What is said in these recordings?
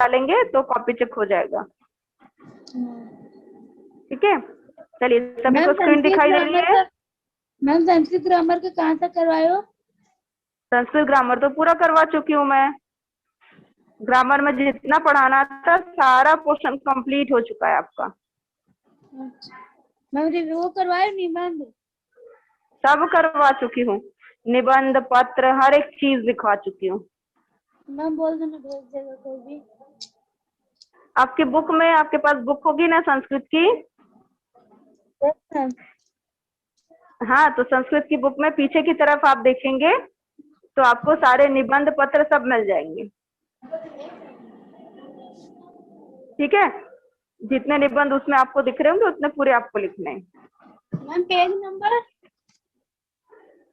डालेंगे तो copy check हो जाएगा। ठीक है, चलिए सभी को स्क्रीन दिखाई दे रही है। मैम संस्कृत ग्रामर का कहाँ तक करवाए हो? संस्कृत ग्रामर तो पूरा करवा चुकी हूँ मैं। ग्रामर में जितना पढ़ाना था सारा पोर्शन कंप्लीट हो चुका है आपका। मैम रिव्यू करवाए निबंध? सब करवा चुकी हूँ, निबंध पत्र हर एक चीज लिखवा चुकी हूँ। मैम बोल देना भेज देगा कोई भी। आपकी बुक में, आपके पास बुक होगी ना संस्कृत की? हाँ, तो संस्कृत की बुक में पीछे की तरफ आप देखेंगे तो आपको सारे निबंध पत्र सब मिल जाएंगे। ठीक है, जितने निबंध उसमें आपको दिख रहे होंगे उतने पूरे आपको लिखने हैं। Ma'am page number?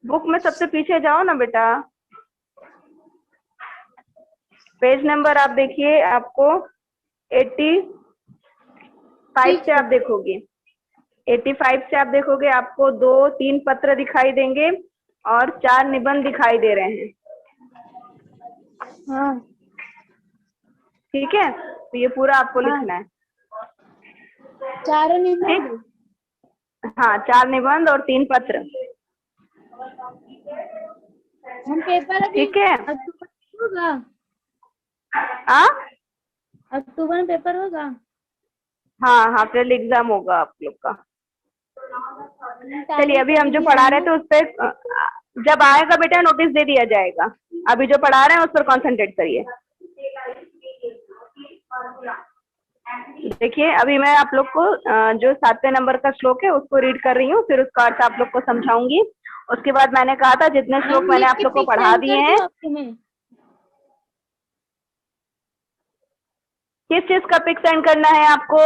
बुक में सबसे पीछे जाओ ना बेटा, पेज नंबर आप देखिए, आपको 85 से आप देखोगे, 85 से आप देखोगे आपको 2-3 पत्र दिखाई देंगे और 4 निबंध दिखाई दे रहे हैं। हाँ ठीक है, तो ये पूरा आपको लिखना है। 4 निबंध? हाँ, 4 निबंध और 3 पत्र। हम पेपर अभी ठीक है, अक्टूबर में होगा? अक्टूबर में पेपर होगा? हाँ, अप्रैल एग्जाम होगा आप लोग का। चलिए अभी हम जो पढ़ा रहे थे उस पर जब आएगा बेटा नोटिस दे दिया जाएगा। अभी जो पढ़ा रहे हैं उस पर कंसंट्रेट करिए। देखिए अभी मैं आप लोग को जो 7वें नंबर का श्लोक है उसको रीड कर रही हूँ, फिर उसका अर्थ आप लोग को समझाऊंगी। उसके बाद मैंने कहा था जितने श्लोक मैंने आप लोग को पढ़ा दिए हैं। किस चीज का पिक सेंड करना है आपको?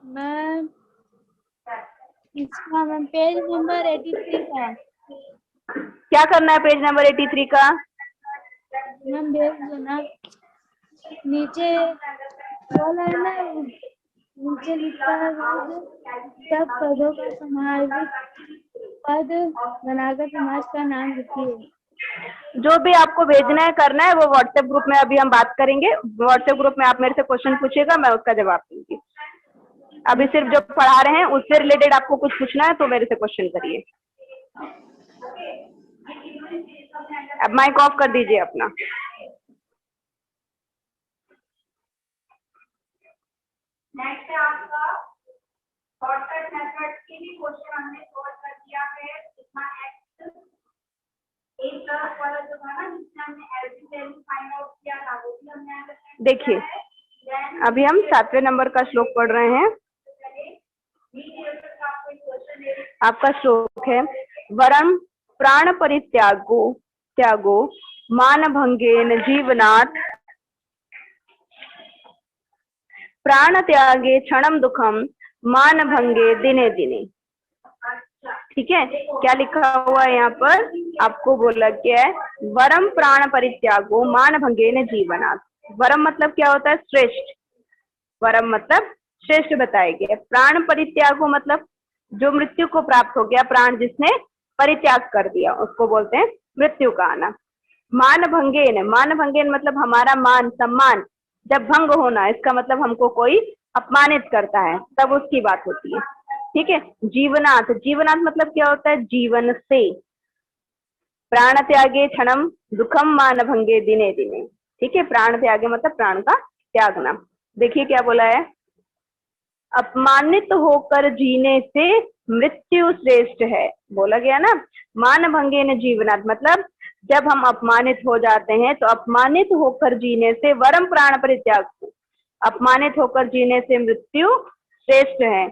मैम इसका मैम पेज नंबर 83 का। क्या करना है पेज नंबर 83 का? मैम भेज दो ना, नीचे बोला है ना, नीचे लिखा है सब पदों का समाहित पद बनाकर समाज का नाम लिखिए। जो भी आपको भेजना है करना है वो व्हाट्सएप ग्रुप में अभी हम बात करेंगे। व्हाट्सएप ग्रुप में आप मेरे से क्वेश्चन पूछिएगा, मैं उसका जवाब दूंगी। अभी सिर्फ जो पढ़ा रहे हैं उससे रिलेटेड आपको कुछ पूछना है तो मेरे से क्वेश्चन करिए। अब माइक ऑफ कर दीजिए अपना। नेक्स्ट है आपका शॉर्टकट मेथड के भी क्वेश्चन हमने सॉल्व कर दिया है। इसमें एक्स एक तरफ वाला जो था ना जिसमें हमने एलसी वैल्यू फाइंड आउट किया था वो भी हमने अंडरस्टैंड। देखिए अभी हम 7वें नंबर का श्लोक पढ़ रहे हैं। आपका श्लोक है वरम प्राण त्यागो मान भंगेन जीवनात् प्राण त्यागे क्षणम दुखम मान भंगे दिने दिने। ठीक है, क्या लिखा हुआ है यहाँ पर? आपको बोला गया है वरम प्राण परित्यागो मान भंगेन जीवनात्। वरम मतलब क्या होता है? श्रेष्ठ। वरम मतलब श्रेष्ठ बताया गया। प्राण परित्यागो मतलब जो मृत्यु को प्राप्त हो गया, प्राण जिसने परित्याग कर दिया उसको बोलते हैं मृत्यु का आना। मान भंगेन मतलब हमारा मान सम्मान जब भंग होना, इसका मतलब हमको कोई अपमानित करता है तब उसकी बात होती है। ठीक है, जीवनाथ मतलब क्या होता है? जीवन से। प्राण त्यागे क्षणम दुखम मान भंगे दिने दिने। ठीक है, प्राण त्यागे मतलब प्राण का त्यागना। देखिए क्या बोला है, अपमानित होकर जीने से मृत्यु श्रेष्ठ है। बोला गया ना, मान भंगे न जीवनात् मतलब जब हम अपमानित हो जाते हैं तो अपमानित होकर जीने से वरम प्राण परित्याग, अपमानित होकर जीने से मृत्यु श्रेष्ठ है।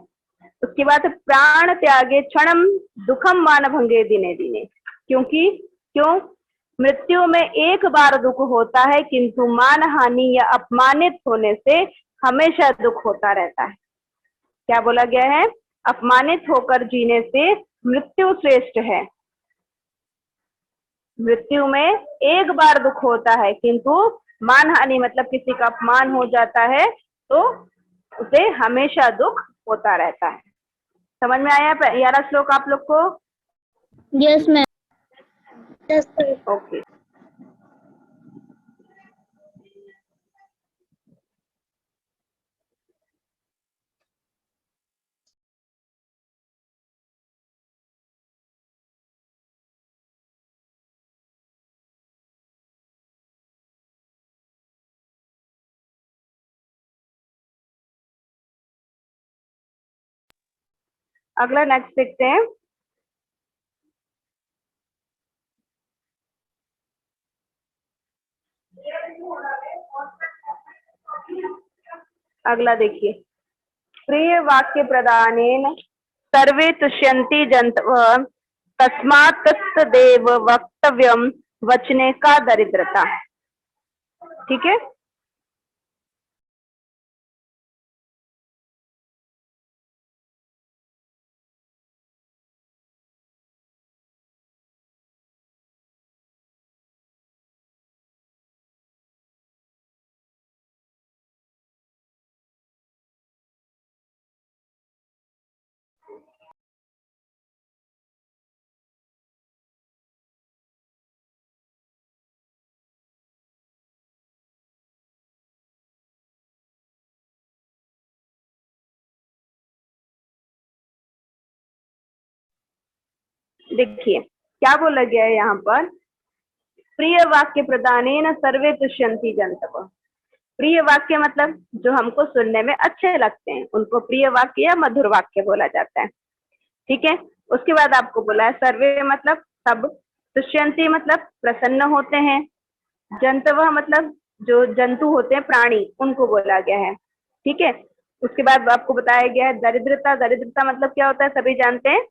उसके बाद प्राण त्यागे क्षणम दुखम मान भंगे दिने दिने। क्यों मृत्यु में एक बार दुख होता है किंतु मान हानि या अपमानित होने से हमेशा दुख होता रहता है। क्या बोला गया है? अपमानित होकर जीने से मृत्यु श्रेष्ठ है। मृत्यु में एक बार दुख होता है किंतु मान हानि मतलब किसी का अपमान हो जाता है तो उसे हमेशा दुख होता रहता है। समझ में आया 11 श्लोक आप लोग को? Yes ma'am. ओके, अगला नेक्स्ट देखते हैं। अगला देखिए, प्रिय वाक्य प्रदानेन सर्वे तुष्यन्ति जन्तवः तस्मात् तत्तदेव वक्तव्यम वचने का दरिद्रता। ठीक है, देखिए क्या बोला गया है यहाँ पर, प्रिय वाक्य प्रदानेन सर्वे तुष्यन्ति जन्तवः। प्रिय वाक्य मतलब जो हमको सुनने में अच्छे लगते हैं उनको प्रिय वाक्य या मधुर वाक्य बोला जाता है। ठीक है, उसके बाद आपको बोला है सर्वे मतलब सब, तुष्यन्ति मतलब प्रसन्न होते हैं, जंतवः मतलब जो जंतु होते हैं प्राणी उनको बोला गया है। ठीक है, उसके बाद आपको बताया गया है दरिद्रता। दरिद्रता मतलब क्या होता है, सभी जानते हैं,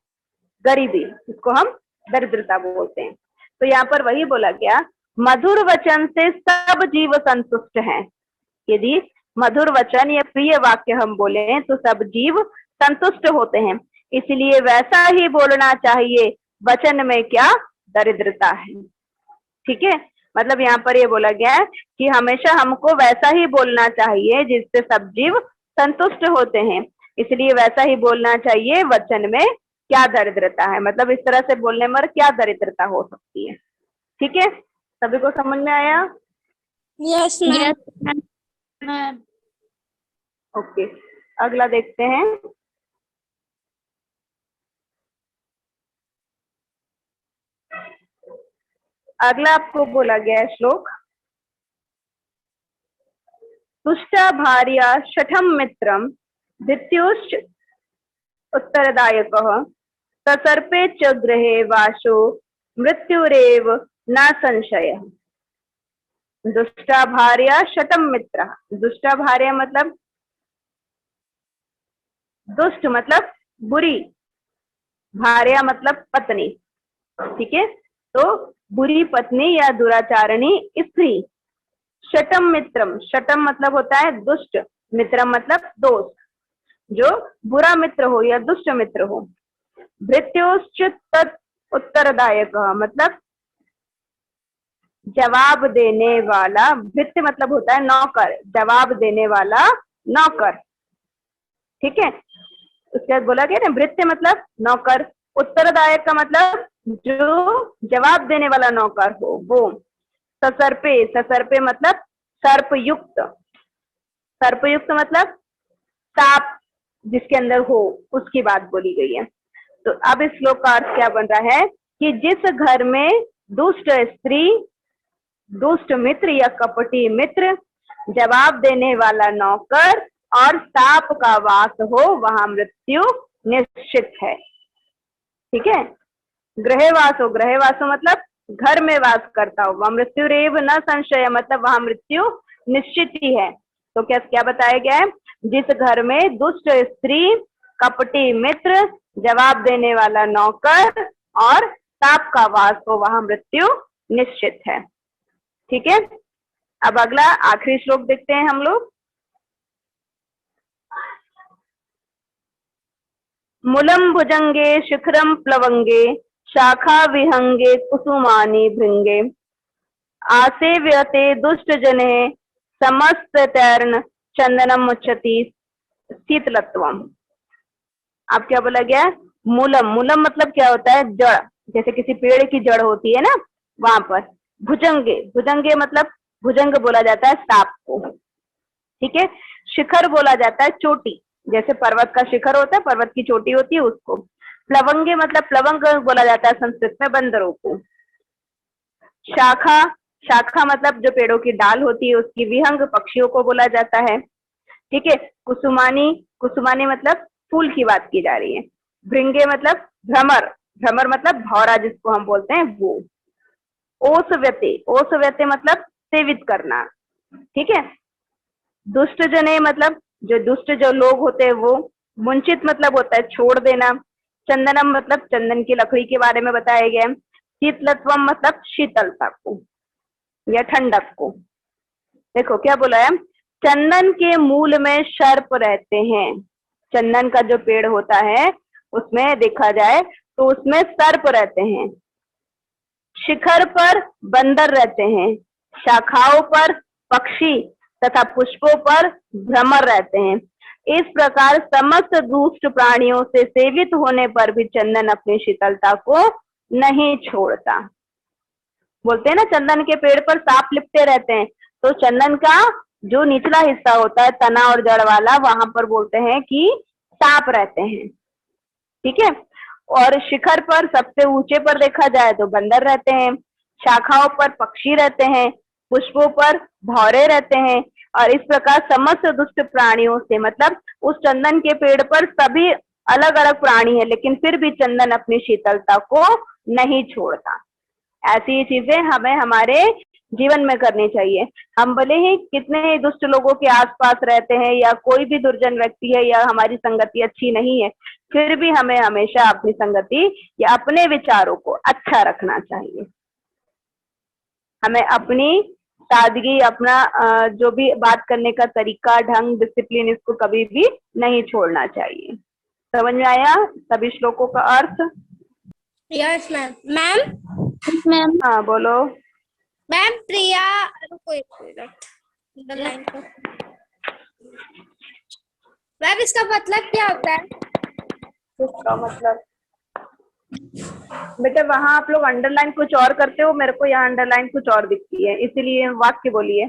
गरीबी, इसको हम दरिद्रता बोलते हैं। तो यहाँ पर वही बोला गया, मधुर वचन से सब जीव संतुष्ट हैं। यदि मधुर वचन या प्रिय वाक्य हम बोले तो सब जीव संतुष्ट होते हैं, इसलिए वैसा ही बोलना चाहिए वचन में क्या दरिद्रता है। ठीक है, मतलब यहाँ पर ये बोला गया है कि हमेशा हमको वैसा ही बोलना चाहिए जिससे सब जीव संतुष्ट होते हैं, इसलिए वैसा ही बोलना चाहिए वचन में क्या दरिद्रता है। मतलब इस तरह से बोलने पर क्या दरिद्रता हो सकती है। ठीक है, सभी को समझ में आया? Yes ma'am. ओके, अगला देखते हैं। अगला आपको बोला गया है श्लोक, तुष्टा भार्या शठम मित्रम धित्युश्च उत्तरदायकः ससर्पे च गृहे वासो मृत्युरेव न संशयः। दुष्टा भार्या शठम मित्र। दुष्टा भार्या मतलब दुष्ट मतलब बुरी, भार्या मतलब पत्नी। ठीक है, तो बुरी पत्नी या दुराचारणी स्त्री। शटम मित्रम, शटम मतलब होता है दुष्ट, मित्रम मतलब दोस्त, जो बुरा मित्र हो या दुष्ट मित्र हो। भृत्योश्च तत् उत्तरदायक मतलब जवाब देने वाला। भृत्य मतलब होता है नौकर, जवाब देने वाला नौकर। ठीक है, उसके बाद बोला गया ना भृत्य मतलब नौकर, उत्तरदायक का मतलब जो जवाब देने वाला नौकर हो वो। ससर्पे, ससर्पे मतलब सर्पयुक्त, सर्पयुक्त मतलब सांप जिसके अंदर हो उसकी बात बोली गई है। तो अब इस श्लोक का अर्थ क्या बन रहा है कि जिस घर में दुष्ट स्त्री, दुष्ट मित्र या कपटी मित्र, जवाब देने वाला नौकर और सांप का वास हो वहां मृत्यु निश्चित है। ठीक है, गृहवासो, गृहवासो मतलब घर में वास करता हो, वह मृत्यु रेव न संशय मतलब वहां मृत्यु निश्चित ही है। तो क्या बताया गया है, जिस घर में दुष्ट स्त्री, कपटी मित्र, जवाब देने वाला नौकर और सांप का वास हो वहां मृत्यु निश्चित है। ठीक है, अब अगला आखिरी श्लोक देखते हैं हम लोग। मूलम भुजंगे शिखरम प्लवंगे शाखा विहंगे कुसुमानी भृंगे आसेव्यते दुष्ट जने समस्त तैर्ण चंदनम मुच्छति शीतलत्वम। अब क्या बोला गया, मूलम, मूलम मतलब क्या होता है जड़, जैसे किसी पेड़ की जड़ होती है ना वहां पर। भुजंगे, भुजंगे मतलब भुजंग बोला जाता है सांप को। ठीक है, शिखर बोला जाता है चोटी, जैसे पर्वत का शिखर होता है, पर्वत की चोटी होती है उसको। प्लवंगे मतलब प्लवंग बोला जाता है संस्कृत में बंदरों को। शाखा, शाखा मतलब जो पेड़ों की डाल होती है उसकी। विहंग पक्षियों को बोला जाता है। ठीक है, कुसुमानी, कुसुमानी मतलब फूल की बात की जा रही है। भृंगे मतलब भ्रमर, भ्रमर मतलब भौरा जिसको हम बोलते हैं वो। ओसव्यते, ओसव्यते मतलब सेवित करना, ठीक है। दुष्ट जने मतलब जो दुष्ट जो लोग होते हैं वो। मुंचित मतलब होता है छोड़ देना। चंदनम मतलब चंदन की लकड़ी के बारे में बताया गया है। शीतलत्वम मतलब शीतलता को या ठंडक को। देखो क्या बोला है, चंदन के मूल में सर्प रहते हैं। चंदन का जो पेड़ होता है उसमें देखा जाए तो उसमें सर्प रहते हैं। शिखर पर बंदर रहते हैं, शाखाओं पर पक्षी तथा पुष्पों पर भ्रमर रहते हैं। इस प्रकार समस्त दुष्ट प्राणियों से सेवित होने पर भी चंदन अपनी शीतलता को नहीं छोड़ता। बोलते हैं ना चंदन के पेड़ पर सांप लिपटे रहते हैं, तो चंदन का जो निचला हिस्सा होता है तना और जड़ वाला, वहां पर बोलते हैं कि सांप रहते हैं, ठीक है। और शिखर पर सबसे ऊंचे पर देखा जाए तो बंदर रहते हैं, शाखाओं पर पक्षी रहते हैं, पुष्पों पर भौरे रहते हैं। और इस प्रकार समस्त दुष्ट प्राणियों से मतलब उस चंदन के पेड़ पर सभी अलग अलग प्राणी है, लेकिन फिर भी चंदन अपनी शीतलता को नहीं छोड़ता। ऐसी चीजें हमें हमारे जीवन में करनी चाहिए। हम भले ही कितने ही दुष्ट लोगों के आसपास रहते हैं या कोई भी दुर्जन व्यक्ति है या हमारी संगति अच्छी नहीं है, फिर भी हमें हमेशा अपनी संगति या अपने विचारों को अच्छा रखना चाहिए। हमें अपनी सादगी, अपना जो भी बात करने का तरीका, ढंग, डिसिप्लिन, इसको कभी भी नहीं छोड़ना चाहिए। समझ में आया सभी श्लोकों का अर्थ? Yes ma'am. मैम मैम हाँ बोलो। मैम प्रिया, रुको एक मिनट, लाइन को। मैम इसका मतलब क्या होता है? इसका मतलब बेटा वहां आप लोग अंडरलाइन कुछ और करते हो, मेरे को यहाँ अंडरलाइन कुछ और दिखती है, इसीलिए वाक्य बोलिए।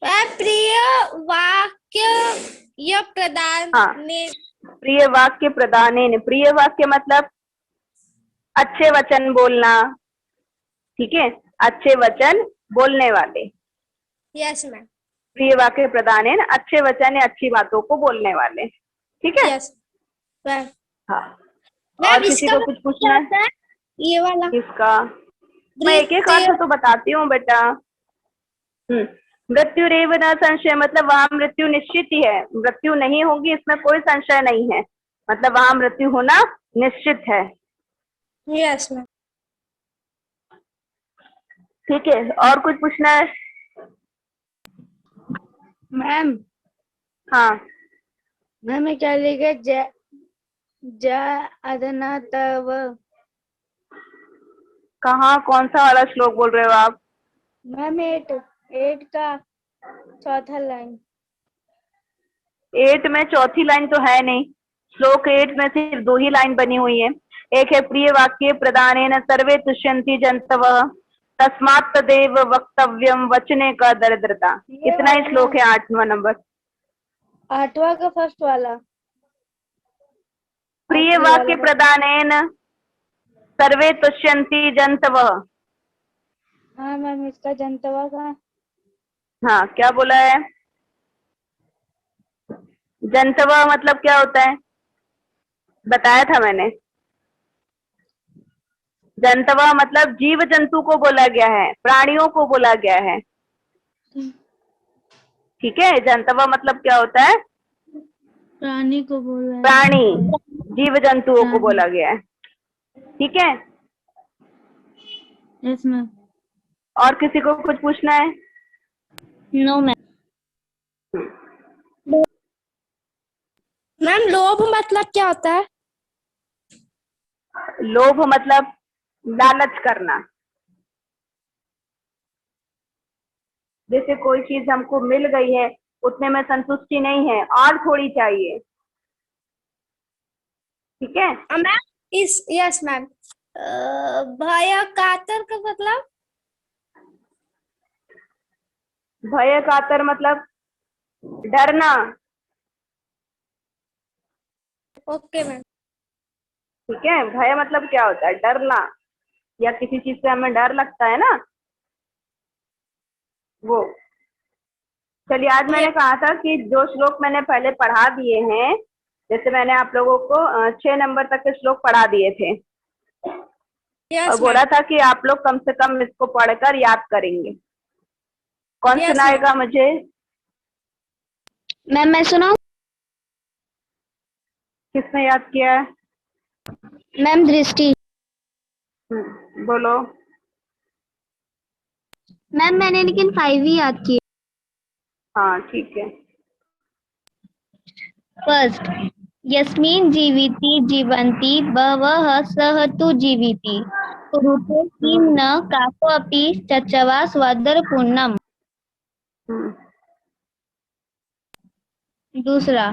मैम प्रिय वाक्य या प्रदान हाँ, ने। प्रिय वाक्य प्रदान। प्रिय वाक्य मतलब अच्छे वचन बोलना, ठीक है, अच्छे वचन बोलने वाले। Yes ma'am. प्रिय वाक्य प्रदान अच्छे वचन या अच्छी बातों को बोलने वाले, ठीक है। Yes ma'am. हाँ, और मैम किसी इसका को मतलब कुछ क्या पूछना है? होता है? ये वाला किसका? मैं एक एक द्वितीय। अर्थ तो बताती हूँ बेटा। मृत्यु रेव न संशय मतलब वहां मृत्यु निश्चित ही है, मृत्यु नहीं होगी इसमें कोई संशय नहीं है, मतलब वहां मृत्यु होना निश्चित है, यस मैम। ठीक है। और कुछ पूछना है? मैम हाँ, मैम क्या लिखा जय जय अदना तव। कहाँ कौन सा वाला श्लोक बोल रहे हो आप? मैम एट एट का चौथा लाइन। 8 में चौथी लाइन तो है नहीं, श्लोक 8 में सिर्फ 2 ही लाइन बनी हुई है। एक है प्रिय वाक्य प्रदानेन सर्वे तुष्यन्ति जंतवः तस्मात् तदेव वक्तव्यम वचने का दरिद्रता। ये इतना ही वाला श्लोक है 8वां नंबर। 8वां का फर्स्ट वाला प्रिय आखिरी वाक्य वाला। प्रदानेन सर्वे तुष्यन्ति जंतवः। हाँ मैम इसका जनतवा का। हाँ क्या बोला है? जंतवः मतलब क्या होता है, बताया था मैंने। जंतवा मतलब जीव जंतु को बोला गया है, प्राणियों को बोला गया है, ठीक है। जंतवा मतलब क्या होता है? प्राणी को बोल रहे हैं। प्राणी, जीव जंतुओं को बोला गया है, ठीक है। Yes ma'am. और किसी को कुछ पूछना है? No ma'am. मैम लोभ मतलब क्या होता है? लोभ मतलब लालच करना, जैसे कोई चीज हमको मिल गई है उतने में संतुष्टि नहीं है, और थोड़ी चाहिए, ठीक है। मैम इस यस मैम। भय कातर का मतलब? भय कातर मतलब डरना, ओके मैम। ठीक है। भय मतलब क्या होता है? डरना, या किसी चीज से हमें डर लगता है ना, वो। चलिए आज मैंने कहा था कि जो श्लोक मैंने पहले पढ़ा दिए हैं, जैसे मैंने आप लोगों को 6 नंबर तक के श्लोक पढ़ा दिए थे और यस बोला मैम। था कि आप लोग कम से कम इसको पढ़कर याद करेंगे। कौन यस सुनाएगा मुझे? मैम मैं सुनाऊं? किसने याद किया है? मैम दृष्टि। बोलो। मैम मैंने लेकिन 5 ही याद किए। हाँ ठीक है। फर्स्ट, यस्मिन् जीविति जीवन्ति बहवः सः तु जीविति कुरुते किं न काकोऽपि चच्चवा स्वदर्पूर्णम्। हम्म, दूसरा,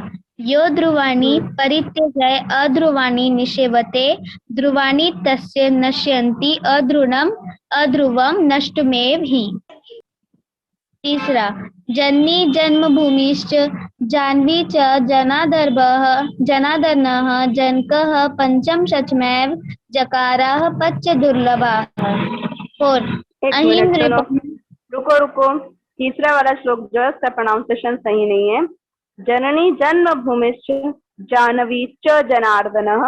यो ध्रुवाणि परित्यज्य अध्रुवाणि निषेवते ध्रुवाणि तस्य नश्यन्ति अध्रुवम् अध्रुवं नष्टमेव हि। तीसरा, जननी जन्मभूमिश्च जाह्नवी च जनार्दनः जनकः पंचम सचमेव जकाराः पच्च दुर्लभाः। फोर्थ, एक अहिं मिनट सुनो, नृपं। रुको रुको। तीसरा वाला श्लोक जो है उसका प्रोनाउंसिएशन सही नहीं है। जननी जन्म भूमिश्च जाह्नवी च जनार्दनः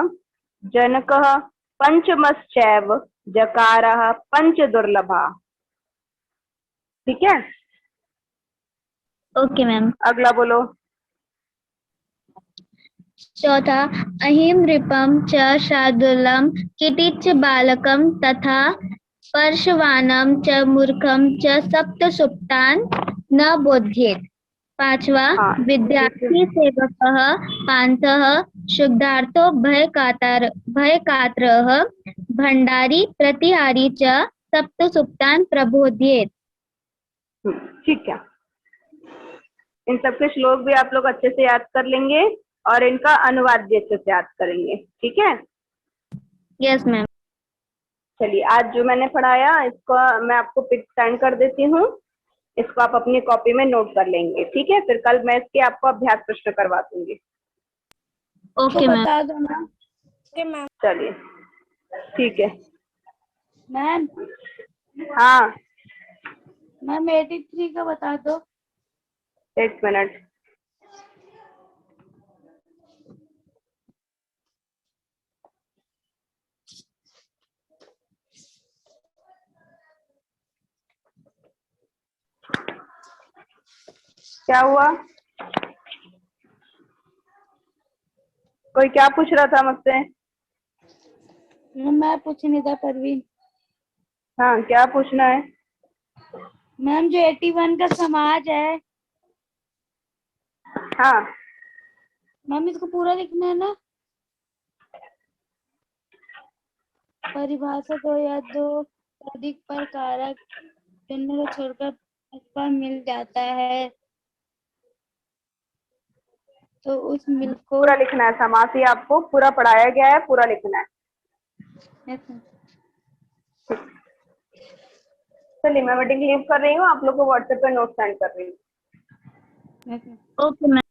जनकः पंचमश्चैव जकारः पंच दुर्लभा। ठीक है, ओके मैम। अगला बोलो। चौथा, अहिं नृपं च शार्दूलं किटिच बालकं तथा परशवानं च मूर्खं च सप्त सुप्तान् न बोध्येत। पांचवा, हाँ ठीक है। विद्यार्थी सेवकः पान्थः शुद्धार्थो भयकात्रः भंडारी प्रतिहारी च सप्त सुप्तान् प्रबोध्येत। ठीक है, इन सबके श्लोक भी आप लोग अच्छे से याद कर लेंगे और इनका अनुवाद भी अच्छे से याद करेंगे। ठीक है, यस मैम। चलिए आज जो मैंने पढ़ाया इसको मैं आपको पिक सेंड कर देती हूँ, इसको आप अपनी कॉपी में नोट कर लेंगे। ठीक है, फिर कल मैं इसके आपको अभ्यास प्रश्न करवा दूंगी। Okay ma'am. बता दो मैम। Okay ma'am. चलिए ठीक है। मैम हाँ मैम 83 का बता दो। एक मिनट। क्या हुआ? कोई क्या पूछ रहा था मुझसे? मैम मैं पूछ नहीं था परवीन। हाँ क्या पूछना है? मैम जो 81 का समाज है हाँ मैम इसको पूरा लिखना है ना। परिभाषा 2 या 2 अधिक पर कारक चिन्ह को छोड़कर पर मिल जाता है तो उस मिल को पूरा लिखना है, समास ही आपको पूरा पढ़ाया गया है, पूरा लिखना है। चलिए मैं मीटिंग लीव कर रही हूँ, आप लोग को व्हाट्सएप पे नोट सेंड कर रही हूँ। Okay ma'am.